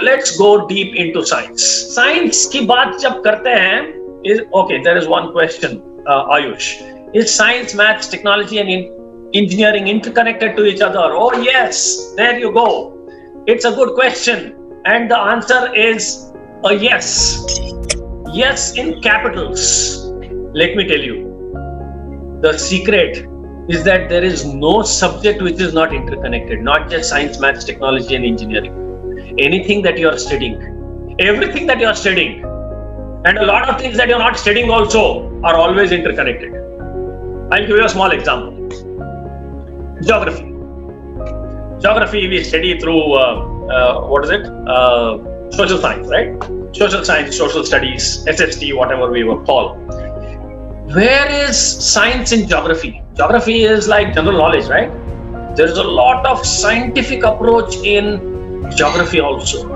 let's go deep into science. Science की बात जब करते हैं, there is one question, Ayush. Is science, maths, technology, and engineering interconnected to each other? Oh yes, there you go. It's a good question, and the answer is a yes. Yes in capitals. Let me tell you, the secret is that there is no subject which is not interconnected, not just science, maths, technology, and engineering. Anything that you are studying, everything that you are studying, and a lot of things that you are not studying also are always interconnected. I'll give you a small example. Geography. Geography we study through, social science, right? Social science, social studies, SST, whatever we will call. Where is science in geography? Geography is like general knowledge, right? There is a lot of scientific approach in geography also.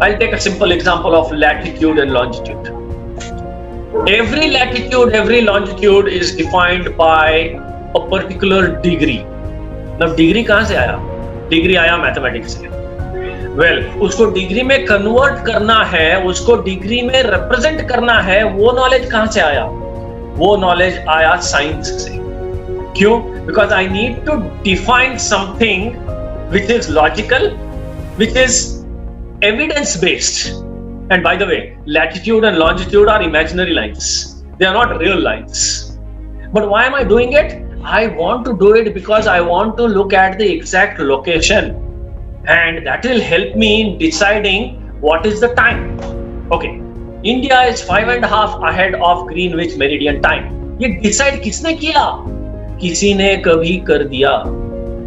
I'll take a simple example of latitude and longitude. Every latitude, every longitude is defined by a particular degree. Now degree कहाँ से आया? Degree आया mathematics से. Well, उसको degree में convert करना है, उसको डिग्री में रिप्रेजेंट करना है, वो नॉलेज कहाँ से आया? वो नॉलेज आया साइंस से. क्यों? Because I need to define something which is logical, which is evidence based. And by the way, latitude and longitude are imaginary lines. They are not real lines. But why am I doing it? I want to do it because I want to look at the exact location, and that will help me in deciding what is the time. Okay, India is 5.5 ahead of Greenwich Meridian time. ये decide किसने किया? किसी ने कभी कर दिया.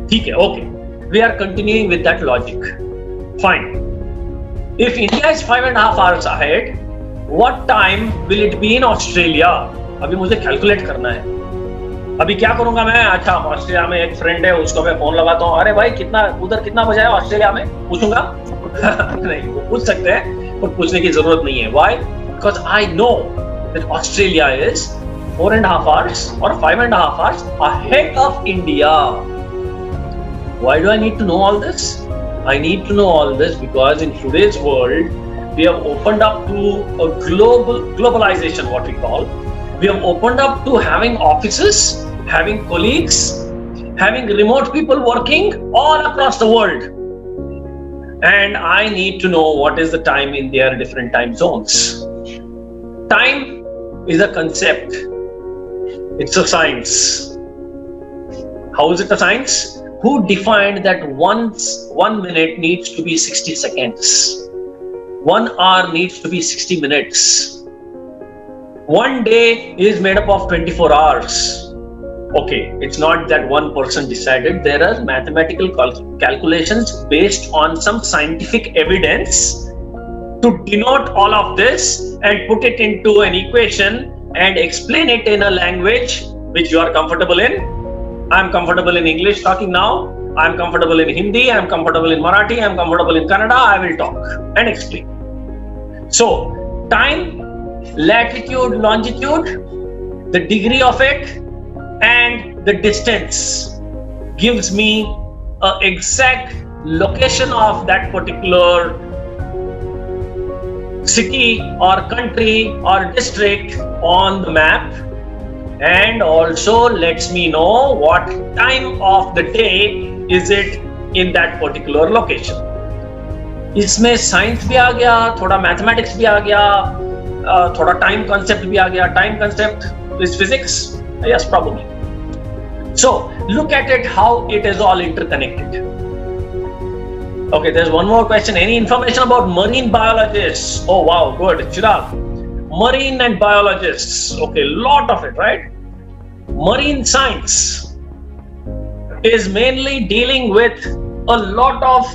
ठीक है, okay. We are continuing with that logic. Fine. If India is 5.5 hours ahead, what time will it be in Australia? अभी मुझे कैलकुलेट करना है. अभी क्या करूंगा मैं? अच्छा, ऑस्ट्रेलिया में एक फ्रेंड है, उसको मैं फोन लगाता हूँ. अरे भाई, उधर कितना बजा है ऑस्ट्रेलिया में? पूछूंगा? नहीं, वो पूछ सकते हैं, पर पूछने की जरूरत नहीं है. Why? Because I know that Australia is 4.5 hours or 5.5 hours ahead of India. Why do I need to know all this? I need to know all this because in today's world, we have opened up to a globalization, what we call. We have opened up to having offices, having colleagues, having remote people working all across the world. And I need to know what is the time in their different time zones. Time is a concept. It's a science. How is it a science? Who defined that 1 minute needs to be 60 seconds? 1 hour needs to be 60 minutes. 1 day is made up of 24 hours. Okay, it's not that one person decided. There are mathematical calculations based on some scientific evidence to denote all of this and put it into an equation and explain it in a language which you are comfortable in. I'm comfortable in English talking now. I'm comfortable in Hindi. I'm comfortable in Marathi. I'm comfortable in Kannada. I will talk and explain. So, time, latitude, longitude, the degree of it, and the distance gives me an exact location of that particular city or country or district on the map, and also lets me know what time of the day is it in that particular location. इसमें science भी आ गया, थोड़ा mathematics भी आ गया, थोड़ा time concept भी आ गया. Time concept is physics? Yes, probably. So look at it, how it is all interconnected. Okay, there's one more question. Any information about marine biologists? Oh wow, good. Chirag, marine and biologists. Okay, lot of it, right? Marine science is mainly dealing with a lot of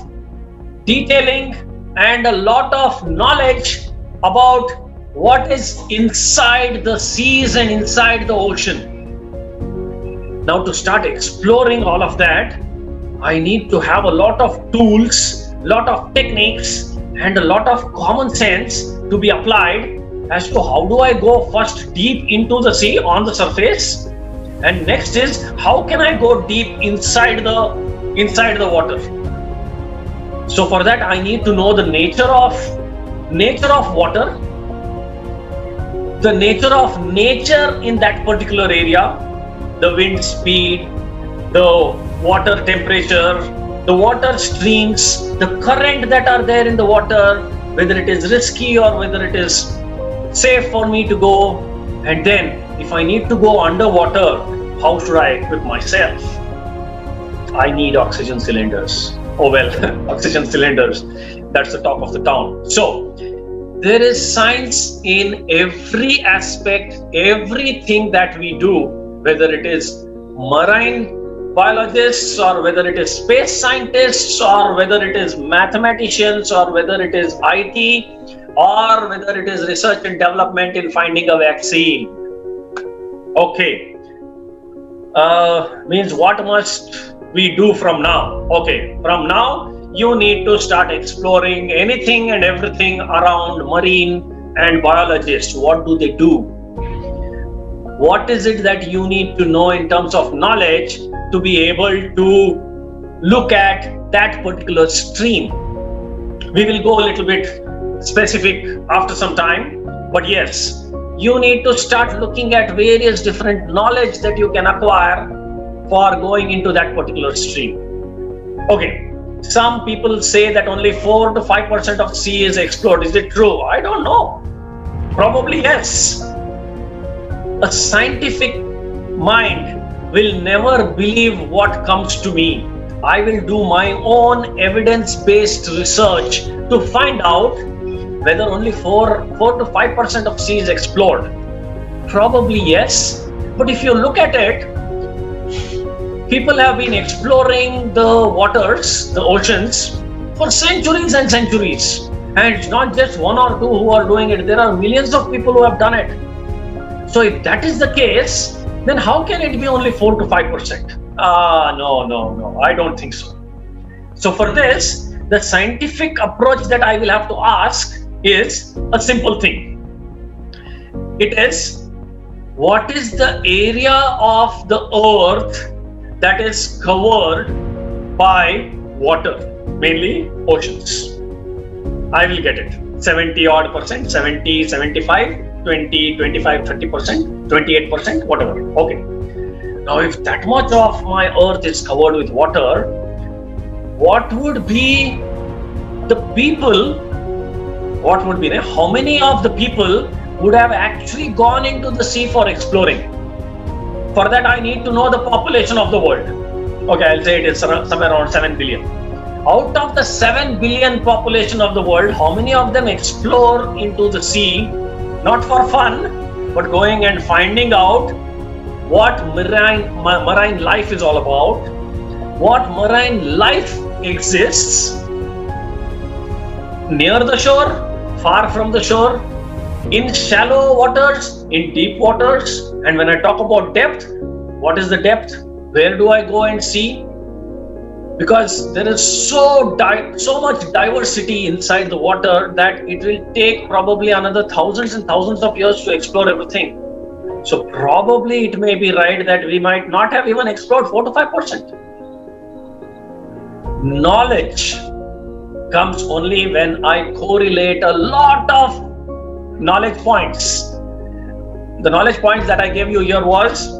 detailing and a lot of knowledge about what is inside the seas and inside the ocean. Now to start exploring all of that, I need to have a lot of tools, lot of techniques, and a lot of common sense to be applied as to how do I go first deep into the sea on the surface, and next is how can I go deep inside the water. So for that, I need to know the nature of water, the nature of nature in that particular area, the wind speed, the water temperature, the water streams, the current that are there in the water, whether it is risky or whether it is safe for me to go. And then if I need to go underwater, how should I equip myself? I need oxygen cylinders. Oh well, oxygen cylinders, that's the talk of the town. So there is science in every aspect, everything that we do, whether it is marine biologists or whether it is space scientists or whether it is mathematicians or whether it is IT or whether it is research and development in finding a vaccine. Okay, means what must we do from now? Okay, from now you need to start exploring anything and everything around marine and biologists. What do they do? What is it that you need to know in terms of knowledge to be able to look at that particular stream? We will go a little bit specific after some time, but yes, you need to start looking at various different knowledge that you can acquire for going into that particular stream. Okay, some people say that only 4 to 5% of sea is explored. Is it true? I don't know. Probably yes. A scientific mind will never believe what comes to me. I will do my own evidence-based research to find out whether only 4 to 5% of sea is explored. Probably yes. But if you look at it, people have been exploring the waters, the oceans, for centuries and centuries. And it's not just 1 or 2 who are doing it. There are millions of people who have done it. So if that is the case, then how can it be only 4 to 5%? No, I don't think so. So for this, the scientific approach that I will have to ask is a simple thing. It is, what is the area of the earth that is covered by water, mainly oceans? I will get it. 70 odd percent, 70, 75, 20, 25, 30%, 28%, whatever. Okay. Now, if that much of my earth is covered with water, what would be the people? What would be, how many of the people would have actually gone into the sea for exploring? For that, I need to know the population of the world. Okay, I'll say it is somewhere around 7 billion. Out of the 7 billion population of the world, how many of them explore into the sea, not for fun, but going and finding out what marine life is all about, what marine life exists near the shore, far from the shore, in shallow waters, in deep waters. And when I talk about depth, what is the depth? Where do I go and see? Because there is so much diversity inside the water that it will take probably another thousands and thousands of years to explore everything. So probably it may be right that we might not have even explored 4 to 5%. Knowledge comes only when I correlate a lot of knowledge points. The knowledge points that I gave you here was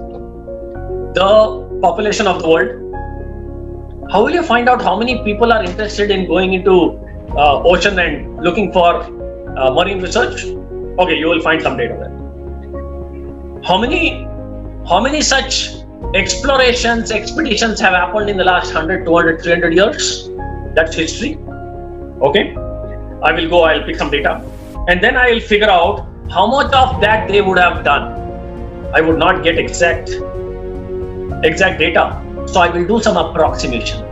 the population of the world. How will you find out how many people are interested in going into ocean and looking for marine research? Okay, you will find some data there. How many such explorations, expeditions have happened in the last 100, 200, 300 years? That's history. Okay, I'll pick some data and then I will figure out how much of that they would have done. I would not get exact data. So I will do some approximation.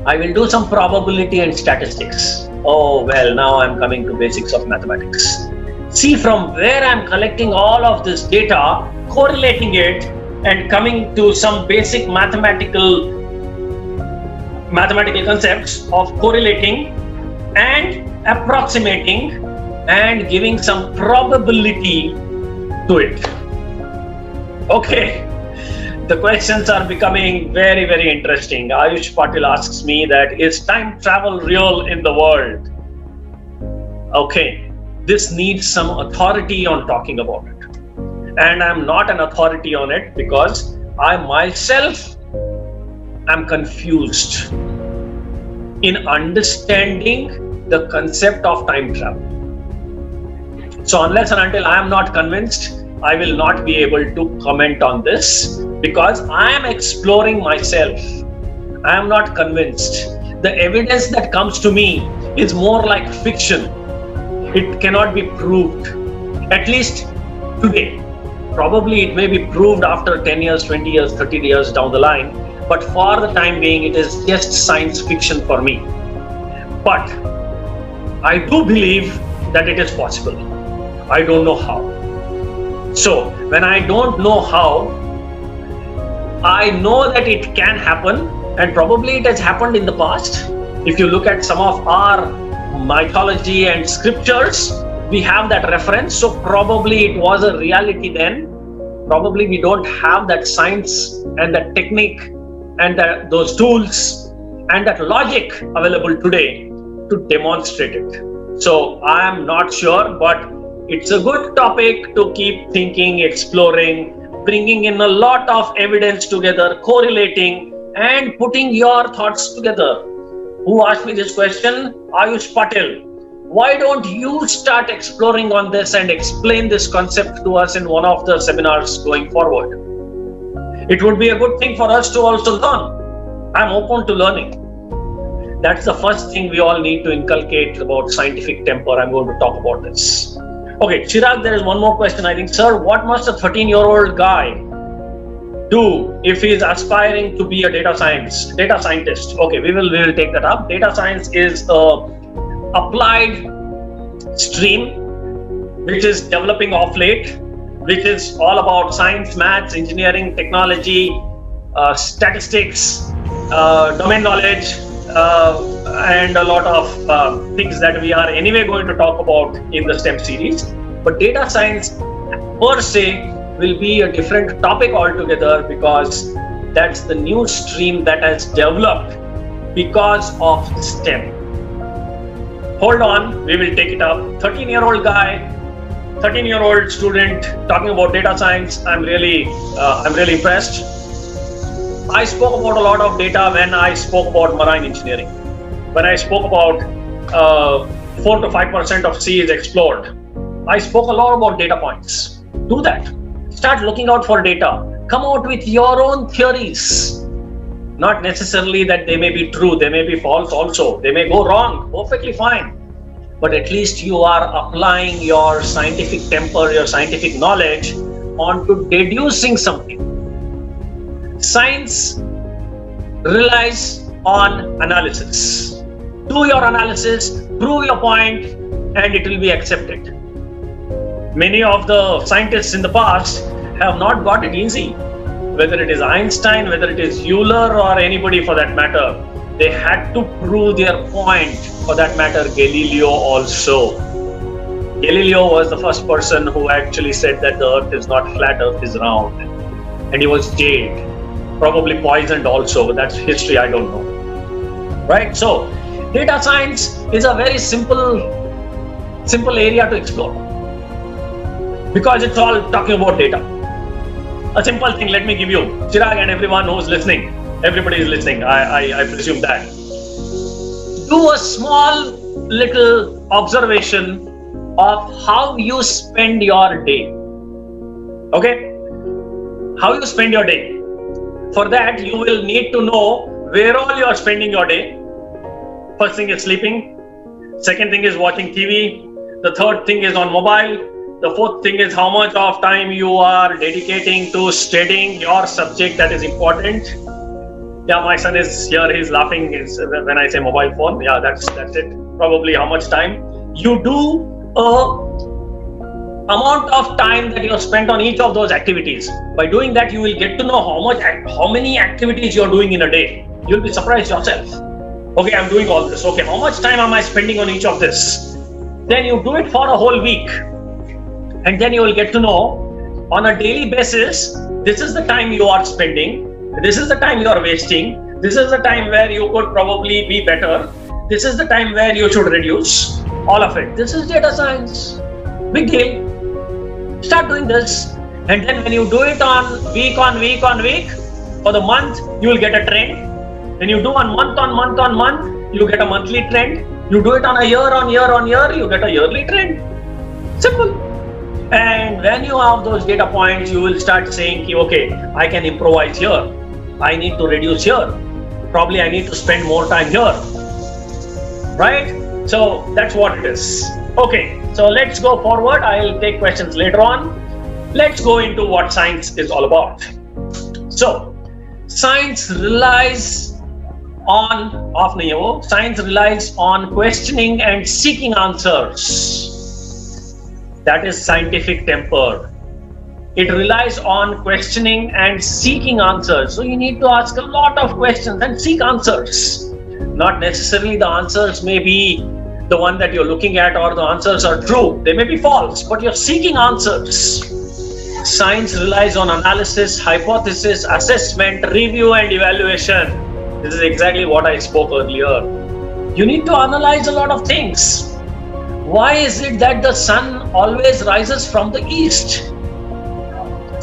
I will do some probability and statistics. Oh, well, now I'm coming to basics of mathematics. See from where I'm collecting all of this data, correlating it and coming to some basic mathematical concepts of correlating and approximating and giving some probability to it. Okay. The questions are becoming very, very interesting. Ayush Patil asks me that, is time travel real in the world? Okay, this needs some authority on talking about it. And I'm not an authority on it because I myself am confused in understanding the concept of time travel. So unless and until I am not convinced, I will not be able to comment on this because I am exploring myself. I am not convinced. The evidence that comes to me is more like fiction. It cannot be proved, at least today. Probably it may be proved after 10 years, 20 years, 30 years down the line. But for the time being, it is just science fiction for me. But I do believe that it is possible. I don't know how. So when I don't know how, I know that it can happen, and probably it has happened in the past. If you look at some of our mythology and scriptures, we have that reference. So probably it was a reality then. Probably we don't have that science and that technique and those tools and that logic available today to demonstrate it. So I am not sure, but it's a good topic to keep thinking, exploring, bringing in a lot of evidence together, correlating and putting your thoughts together. Who asked me this question? Ayush Patil. Why don't you start exploring on this and explain this concept to us in one of the seminars going forward? It would be a good thing for us to also learn. I'm open to learning. That's the first thing we all need to inculcate about scientific temper. I'm going to talk about this. Okay, Chirag, there is one more question. I think, sir, what must a 13-year-old guy do if he is aspiring to be a data scientist? Okay, we will take that up. Data science is a applied stream which is developing off late, which is all about science, maths, engineering, technology, statistics, domain knowledge, and a lot of things that we are anyway going to talk about in the STEM series. But data science per se will be a different topic altogether because that's the new stream that has developed because of STEM. Hold on, we will take it up. 13-year-old guy, 13-year-old student talking about data science. I'm really impressed. I spoke about a lot of data when I spoke about marine engineering. When I spoke about 4 to 5% of sea is explored, I spoke a lot about data points. Do that. Start looking out for data. Come out with your own theories. Not necessarily that they may be true, they may be false also. They may go wrong, perfectly fine. But at least you are applying your scientific temper, your scientific knowledge onto deducing something. Science relies on analysis. Do your analysis, prove your point, and it will be accepted. Many of the scientists in the past have not got it easy. Whether it is Einstein, whether it is Euler, or anybody for that matter, they had to prove their point. For that matter, Galileo also. Galileo was the first person who actually said that the earth is not flat, earth is round. And he was jailed. Probably poisoned also, but that's history, I don't know. Right? So, data science is a very simple area to explore. Because it's all talking about data. A simple thing, let me give you, Chirag and everyone who's listening, everybody is listening, I presume that. Do a small little observation of how you spend your day. Okay? How you spend your day. For that, you will need to know where all you are spending your day. First thing is sleeping. Second thing is watching TV. The third thing is on mobile. The fourth thing is how much of time you are dedicating to studying your subject that is important. Yeah, my son is here, he's laughing when I say mobile phone. Yeah, that's it. Probably how much time. You do amount of time that you have spent on each of those activities. By doing that, you will get to know how many activities you are doing in a day. You'll be surprised yourself. Okay, I'm doing all this. Okay, how much time am I spending on each of this? Then you do it for a whole week. And then you will get to know on a daily basis this is the time you are spending, this is the time you are wasting, this is the time where you could probably be better, this is the time where you should reduce, all of it. This is data science. Big deal. Start doing this. And then when you do it on week, for the month, you will get a trend. When you do on month, you get a monthly trend. You do it on a year, you get a yearly trend. Simple. And when you have those data points, you will start saying, okay, I can improvise here. I need to reduce here. Probably I need to spend more time here. Right? So that's what it is. Okay, so let's go forward. I'll take questions later on. Let's go into what science is all about. So, science relies on questioning and seeking answers. That is scientific temper. It relies on questioning and seeking answers. So you need to ask a lot of questions and seek answers. Not necessarily the answers may be the one that you're looking at, or the answers are true. They may be false, but you're seeking answers. Science relies on analysis, hypothesis, assessment, review, and evaluation. This is exactly what I spoke earlier. You need to analyze a lot of things. Why is it that the sun always rises from the east?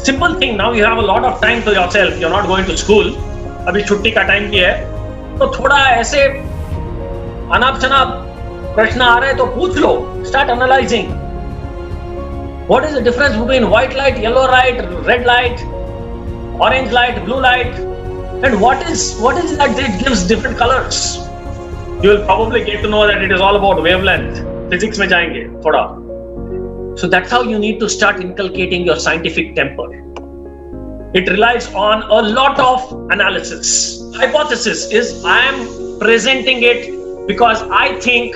Simple thing. Now you have a lot of time to yourself. You're not going to school. अभी छुट्टी का time भी है, तो थोड़ा ऐसे अनाप-शनाप प्रश्न आ रहे तो पूछ लो. Start analyzing. What is the difference between white light, yellow light, red light, orange light, blue light, and what is that gives different colors? You will probably get to know that it is all about wavelength. Physics में जाएंगे थोड़ा. So that's how you need to start inculcating your scientific temper. It relies on a lot of analysis. Hypothesis is I am presenting it because I think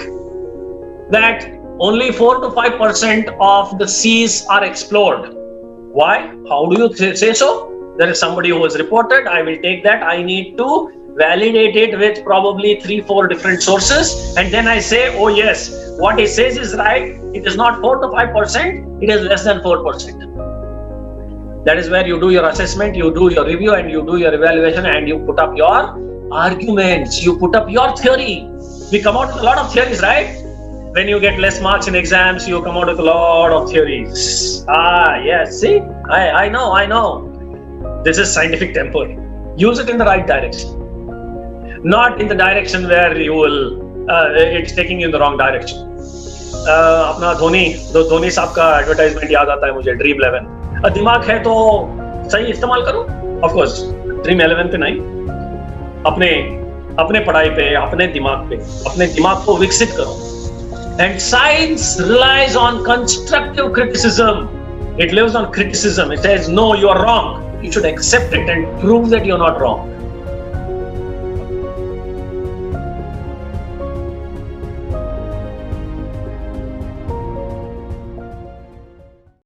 that only 4 to 5% of the seas are explored. Why? How do you say so? There is somebody who has reported. I will take that. I need to validate it with probably 3-4 different sources, and then I say, oh yes, what he says is right. It is not 4 to 5%. It is less than 4%. That is where you do your assessment, you do your review, and you do your evaluation, and you put up your arguments. You put up your theory. We come out with a lot of theories, right? When you get less marks in exams, you come out with a lot of theories. Yes, see, I know. This is scientific temper. Use it in the right direction. Not in the direction where you will, it's taking you in the wrong direction. अपना धोनी साहब का advertisement याद आता है मुझे, dream 11. दिमाग है तो सही इस्तेमाल करो. ऑफ कोर्स ड्रीम 11 पे नहीं, अपने पढ़ाई पे, अपने दिमाग को विकसित करो. And science relies on constructive criticism. It lives on criticism. It says, no, you are wrong. You should accept it and prove that you're not wrong.